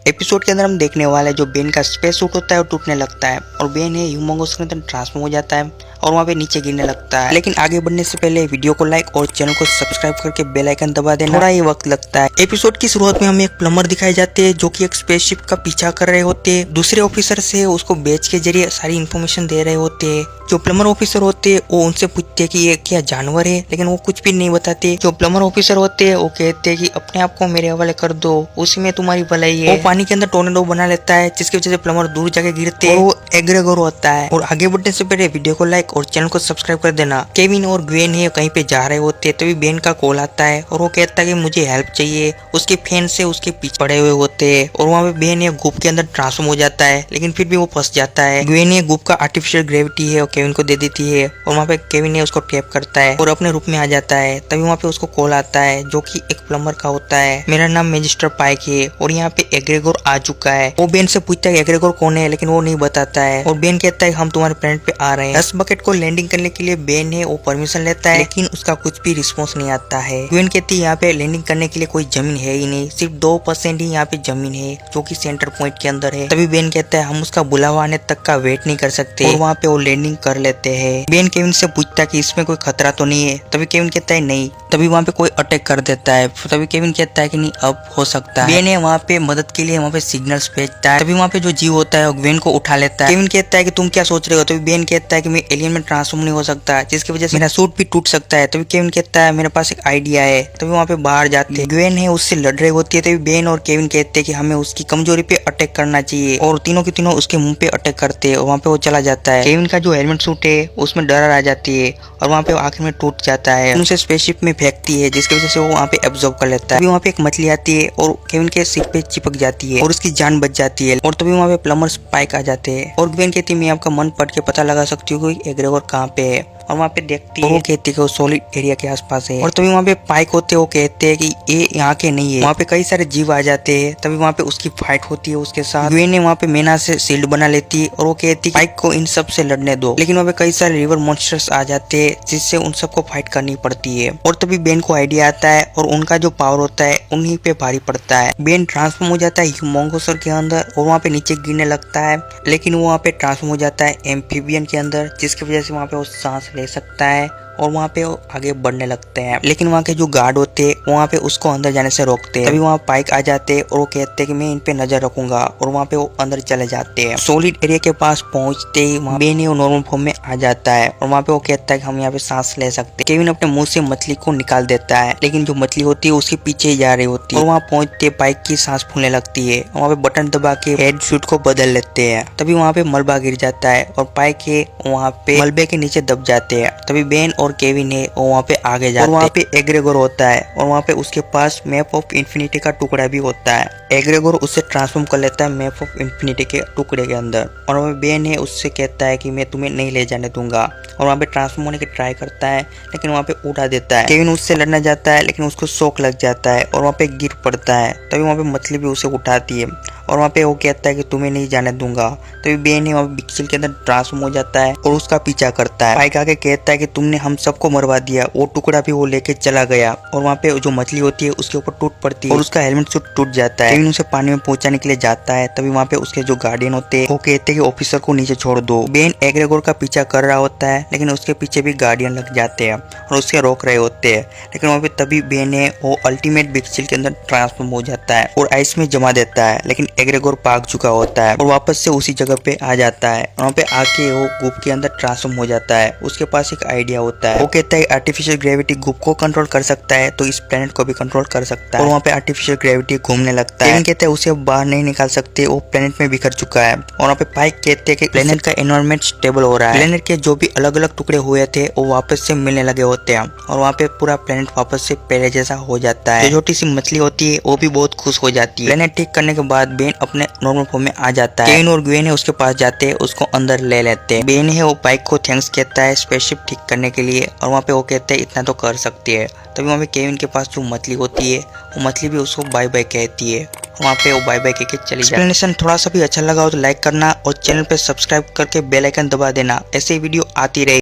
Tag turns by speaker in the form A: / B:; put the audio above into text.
A: Episode के अंदर हम देखने वाले जो बेन का स्पेस सूट होता है वो टूटने लगता है और बेन है ह्यूमंगस के अंदर ट्रांसफॉर्म हो जाता है और वहाँ पे नीचे गिरने लगता है। लेकिन आगे बढ़ने से पहले वीडियो को लाइक और चैनल को सब्सक्राइब करके बेल आइकन दबा देना, थोड़ा ही वक्त लगता है। एपिसोड की शुरुआत में हमें एक प्लम्बर दिखाए जाते हैं जो कि एक स्पेसशिप का पीछा कर रहे होते हैं। दूसरे ऑफिसर से उसको बैच के जरिए सारी इन्फॉर्मेशन दे रहे होते हैं। जो प्लम्बर ऑफिसर होते हैं वो उनसे पूछते हैं कि ये क्या जानवर है, लेकिन वो कुछ भी नहीं बताते। जो प्लम्बर ऑफिसर होते हैं वो कहते हैं कि अपने आप को मेरे हवाले कर दो, उसी में तुम्हारी भलाई है। वो पानी के अंदर टोर्नेडो बना लेता है जिसकी वजह से प्लम्बर दूर जाके गिरते हैं और वो एग्रेगोर होता है। और आगे बढ़ने से पहले वीडियो को लाइक और चैनल को सब्सक्राइब कर देना। केविन और ग्वेन है कहीं पे जा रहे होते हैं, तभी बेन का कॉल आता है और वो कहता है कि मुझे हेल्प चाहिए। उसके फैन से उसके पीछे पड़े हुए होते हैं और वहाँ पे बेन है गुप के अंदर ट्रांसफॉर्म हो जाता है, लेकिन फिर भी वो फंस जाता है। ग्वेन है गुप का आर्टिफिशियल ग्रेविटी है और केविन को दे देती है और वहाँ पे केविन है उसको टैप करता है और अपने रूप में आ जाता है। तभी वहाँ पे उसको कॉल आता है जो कि एक प्लम्बर का होता है। मेरा नाम मैजिस्टर पाइक है और यहाँ पे एग्रेगोर आ चुका है। वो बेन से पूछता है एग्रेगोर कौन है, लेकिन वो नहीं बताता है और बेन कहता है हम तुम्हारे प्लेनेट पे आ रहे हैं। 10 बकेट को लैंडिंग करने के लिए बेन है वो परमिशन लेता है, लेकिन उसका कुछ भी रिस्पॉन्स नहीं आता है। ग्वेन कहती है यहाँ पे लैंडिंग करने के लिए कोई जमीन है ही नहीं, सिर्फ 2% ही यहाँ पे जमीन है जो कि सेंटर पॉइंट के अंदर है। तभी बेन कहता है हम उसका बुलावा आने तक का वेट नहीं कर सकते और वहाँ पे वो लैंडिंग कर लेते हैं। बेन केविन से पूछता है कि इसमें कोई खतरा तो नहीं है, तभी केविन कहता है नहीं। तभी वहाँ पे कोई अटैक कर देता है, तभी केविन कहता है कि नहीं अब हो सकता है। बेन है वहाँ पे मदद के लिए वहाँ पे सिग्नल्स भेजता है। तभी वहाँ पे जो जीव होता है वो ग्वेन को उठा लेता है। केविन कहता है कि तुम क्या सोच रहे हो, तभी बेन कहता है कि मैं एलियन में ट्रांसफॉर्म नहीं हो सकता जिसकी वजह से मेरा सूट भी टूट सकता है। तभी केविन कहता है मेरे पास एक आइडिया है। तभी वहाँ पे बाहर जाते हैं। ग्वेन है उससे लड़ रही होती है, तभी बेन और केविन कहते हैं कि हमें उसकी कमजोरी पे अटैक करना चाहिए और तीनों के तीनों उसके मुंह पे अटैक करते हैं और वहाँ पे वो चला जाता है। केविन का जो हेलमेट सूट है उसमें डर आ जाती है और वहाँ पे आखिर में टूट जाता है। उनसे स्पेसशिप में फेंकती है जिसकी वजह से वो वहाँ पे एब्जॉर्ब कर लेता है। तभी वहाँ पे एक मछली आती है और केविन के सिर पे चिपक जाती है और उसकी जान बच जाती है। और तभी वहाँ पे प्लम्बर स्पाइक आ जाते हैं और ग्वेन कहती है मैं आपका मन पढ़ के पता लगा सकती हूँ कि एग्रेगोर कहाँ पे है और वहाँ पे देखती है। वो कहती है कि वो सॉलिड एरिया के आसपास है। और तभी वहाँ पे पाइक होते हैं, वो कहते हैं कि ये यहाँ के नहीं है। वहाँ पे कई सारे जीव आ जाते हैं। तभी वहाँ पे उसकी फाइट होती है उसके साथ। ग्वेन ने वहाँ पे मेना से शील्ड बना लेती है और वो कहती है पाइक को इन सब से लड़ने दो, लेकिन वहाँ पे कई सारे रिवर मॉन्स्टर्स आ जाते हैं जिससे उन सबको फाइट करनी पड़ती है। और तभी बेन को आइडिया आता है और उनका जो पावर होता है उन्हीं पे भारी पड़ता है। बेन ट्रांसफॉर्म हो जाता है ह्यूमंगोसर के अंदर और वहाँ पे नीचे गिरने लगता है, लेकिन वो वहाँ पे ट्रांसफॉर्म हो जाता है एम्फीबियन के अंदर जिसकी वजह से वहाँ पे वो सांस ले सकता है और वहाँ पे वो आगे बढ़ने लगते हैं। लेकिन वहाँ के जो गार्ड होते हैं वहाँ पे उसको अंदर जाने से रोकते हैं। तभी वहाँ पाइक आ जाते हैं और वो कहते हैं कि मैं इन पे नजर रखूंगा और वहाँ पे वो अंदर चले जाते हैं। सॉलिड एरिया के पास पहुंचते ही वहाँ बेन नॉर्मल फॉर्म में आ जाता है और वहाँ पे वो कहता है कि हम यहाँ पे सांस ले सकते हैं। केविन अपने मुंह से मछली को निकाल देता है, लेकिन जो मछली होती है उसके पीछे ही जा रही होती है और वहाँ पहुंचते पाइक की सांस फूलने लगती है। वहाँ पे बटन दबा के हेड शूट को बदल लेते हैं। तभी वहाँ पे मलबा गिर जाता है और पाइक के वहाँ पे मलबे के नीचे दब जाते हैं। तभी बेन और केविन है और वहाँ पे आगे जाते हैं। वहाँ पे एग्रेगोर होता है और वहाँ पे उसके पास मैप ऑफ इन्फिनिटी का टुकड़ा भी होता है। एग्रेगोर उससे ट्रांसफॉर्म कर लेता है मैप ऑफ इन्फिनिटी के टुकड़े के अंदर और वहाँ पे बेन है उससे कहता है कि मैं तुम्हें नहीं ले जाने दूंगा और वहाँ पे ट्रांसफॉर्म होने की ट्राई करता है, लेकिन वहाँ पे उड़ा देता है। केविन उससे लड़ना जाता है लेकिन उसको शॉक लग जाता है और वहाँ पे गिर पड़ता है। तभी वहाँ पे मछली भी उसे उठाती है और वहाँ पे वो कहता है कि तुम्हें नहीं जाने दूंगा। तभी बेन है वहाँ पे पिक्सल के अंदर ट्रांसफॉर्म हो जाता है और उसका पीछा करता है। पाइक आके कहता है कि तुमने हम सबको मरवा दिया। वो टुकड़ा भी वो लेके चला गया और वहाँ पे जो मछली होती है उसके ऊपर टूट पड़ती है और उसका हेलमेट सूट टूट जाता है। केविन उसे पानी में पहुंचाने के लिए जाता है। तभी वहाँ पे उसके जो गार्डियन होते हैं वो कहते हैं कि ऑफिसर को नीचे छोड़ दो। बेन एग्रेगोर का पीछा कर रहा होता है, लेकिन उसके पीछे भी गार्डियन लग जाते हैं और उससे रोक रहे होते हैं। लेकिन वहाँ पे तभी बेन है वो अल्टीमेट पिक्सल के अंदर ट्रांसफॉर्म हो जाता है और आइस में जमा देता है, लेकिन एग्रेगोर भाग चुका होता है और वापस से उसी जगह पे आ जाता है। वहाँ पे आके वो गुप के अंदर ट्रांसफॉर्म हो जाता है। उसके पास एक आइडिया होता है। वो कहता है आर्टिफिशियल ग्रेविटी गुप को कंट्रोल कर सकता है तो इस प्लेनेट को भी कंट्रोल कर सकता है और वहाँ पे आर्टिफिशियल ग्रेविटी घूमने लगता है। कहते हैं उसे बाहर नहीं निकाल सकते, वो प्लेनेट में बिखर चुका है। और वहाँ पे पाइक कहते हैं कि प्लेनेट का एनवायरनमेंट स्टेबल हो रहा है। प्लेनेट के जो भी अलग अलग टुकड़े हुए थे वो वापस से मिलने लगे होते हैं और वहाँ पे पूरा प्लेनेट वापस से पहले जैसा हो जाता है। जो छोटी सी मछली होती है वो भी बहुत खुश हो जाती है। प्लेनेट ठीक करने के बाद बेन अपने नॉर्मल फॉर्म में आ जाता है। केविन और ग्वेन है उसके पास जाते हैं, उसको अंदर ले लेते हैं। बेन है वो पाइक को थैंक्स कहता है स्पेसशिप ठीक करने के लिए और वहाँ पे वो कहते हैं इतना तो कर सकती है। तभी वहाँ पे केविन के पास जो मछली होती है वो मछली भी उसको बाय बाय कहती है। वहाँ पे वो बाय बाय कहके चली जाती है। एक्सप्लेनेशन थोड़ा सा भी अच्छा लगा हो तो लाइक करना और चैनल पे सब्सक्राइब करके बेल आइकन दबा देना, ऐसे वीडियो आती रहेगी।